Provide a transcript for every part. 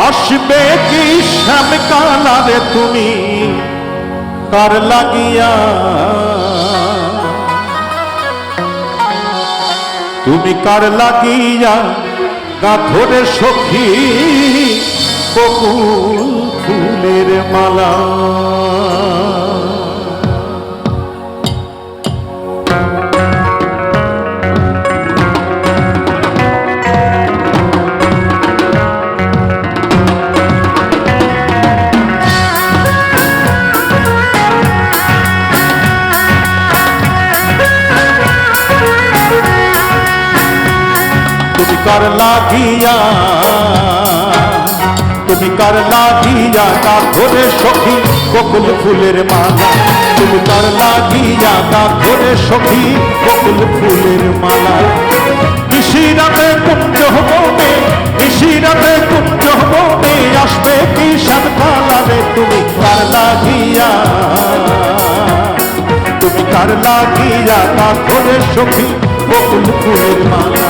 আসবে কি শ্যাম কালারে তুমি কার লাগিয়া, তুমি কার লাগিয়া গাথরে সখী বকুল ফুলের মালা। কার লাগিয়া, তুমি কার লাগিয়া গাথরে সখী বকুল ফুলের মালা, তুমি কার লাগিয়া গাথরে সখী বকুল ফুলের মালা। নিশিরাতে কুঞ্জ বনে, নিশিরাতে কুঞ্জ বনে আসবে কি শ্যাম কালারে তুমি কার লাগিয়া, তুমি কার লাগিয়া গাথরে সখী বকুল ফুলের মালা,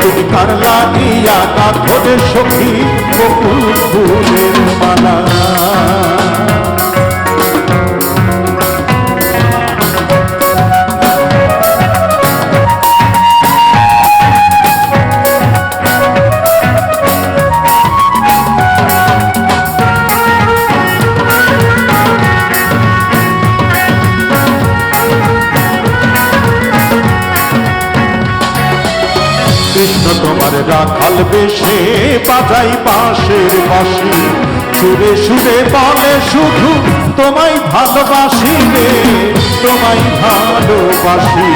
তুমি কার লাগিয়া গাথরে সখী বকুল ফুলের মালা। কৃষ্ণ তোমার রাখাল বেশে বাজাই বাঁশের বাঁশি, সুরে সুরে বলে শুধু তোমায় ভালোবাসি রে, তোমায় ভালোবাসি।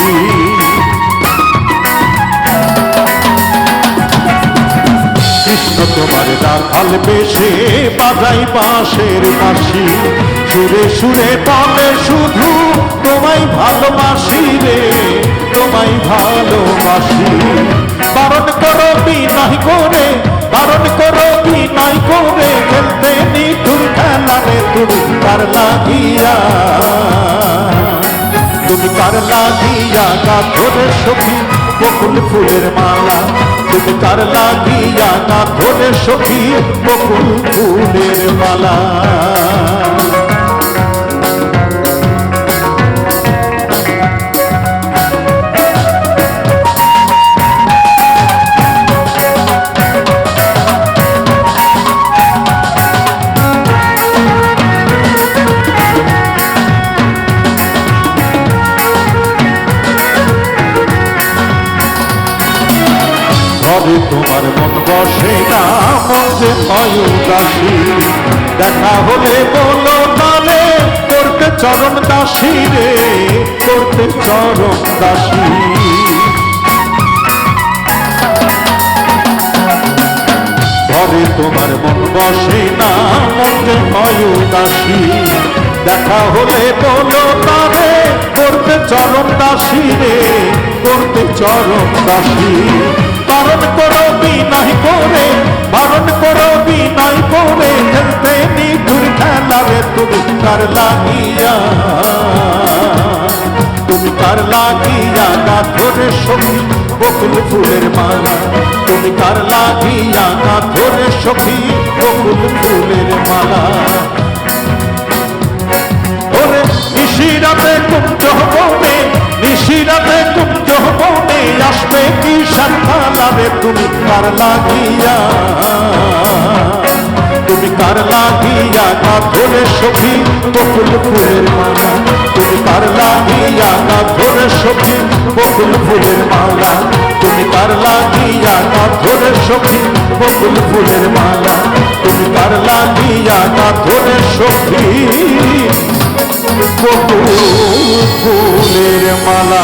কৃষ্ণ তোমার রাখাল বেশে বাজাই বাঁশের বাঁশি, সুরে সুরে বলে শুধু তোমায় ভালোবাসি রে, তোমায় ভালোবাসি। বারণ করো বিনয় করে, বারণ করো বিনয় করে, খেলতে নিঠুর খেলা রে তুমি কার লাগিয়া, তুমি কার লাগিয়া গাথরে সখী বকুল ফুলের মালা, তুমি কার লাগিয়া গাথরে সখী বকুল ফুলের মালা। ঘরে তোমার মন বসে না, মন যে হয় উদাসী, দেখা হলে বলো তালে করতে চরণ দাসী রে, করতে চরণ দাসী। ঘরে তোমার মন বসে না, মন যে হয় উদাসী, দেখা হলে বলো তালে করতে চরণ দাসী রে, করতে চরণ দাসী। বারণ করো বিনয় করে, বারণ করো বিনয় করে, খেলতে নিঠুর খেলা রে তুমি কার লাগিয়া, তুমি কার লাগিয়া গাথরে সখী বকুল ফুলের মালা, তুমি কার লাগিয়া গাথরে সখী বকুল ফুলের মালা। ওরে নিশিরাতে কুঞ্জ বনে, নিশিরাতে কুঞ্জ বনে আসবে কি শ্যাম কালারে তুমি কার লাগিয়া, তুমি কার লাগিয়া গাথরে সখী বকুল ফুলের মালা, তুমি কার লাগিয়া গাথরে সখী বকুল ফুলের মালা, তুমি কার লাগিয়া গাথরে সখী বকুল ফুলের মালা, তুমি কার লাগিয়া গাথরে সখী বকুল ফুলের মালা।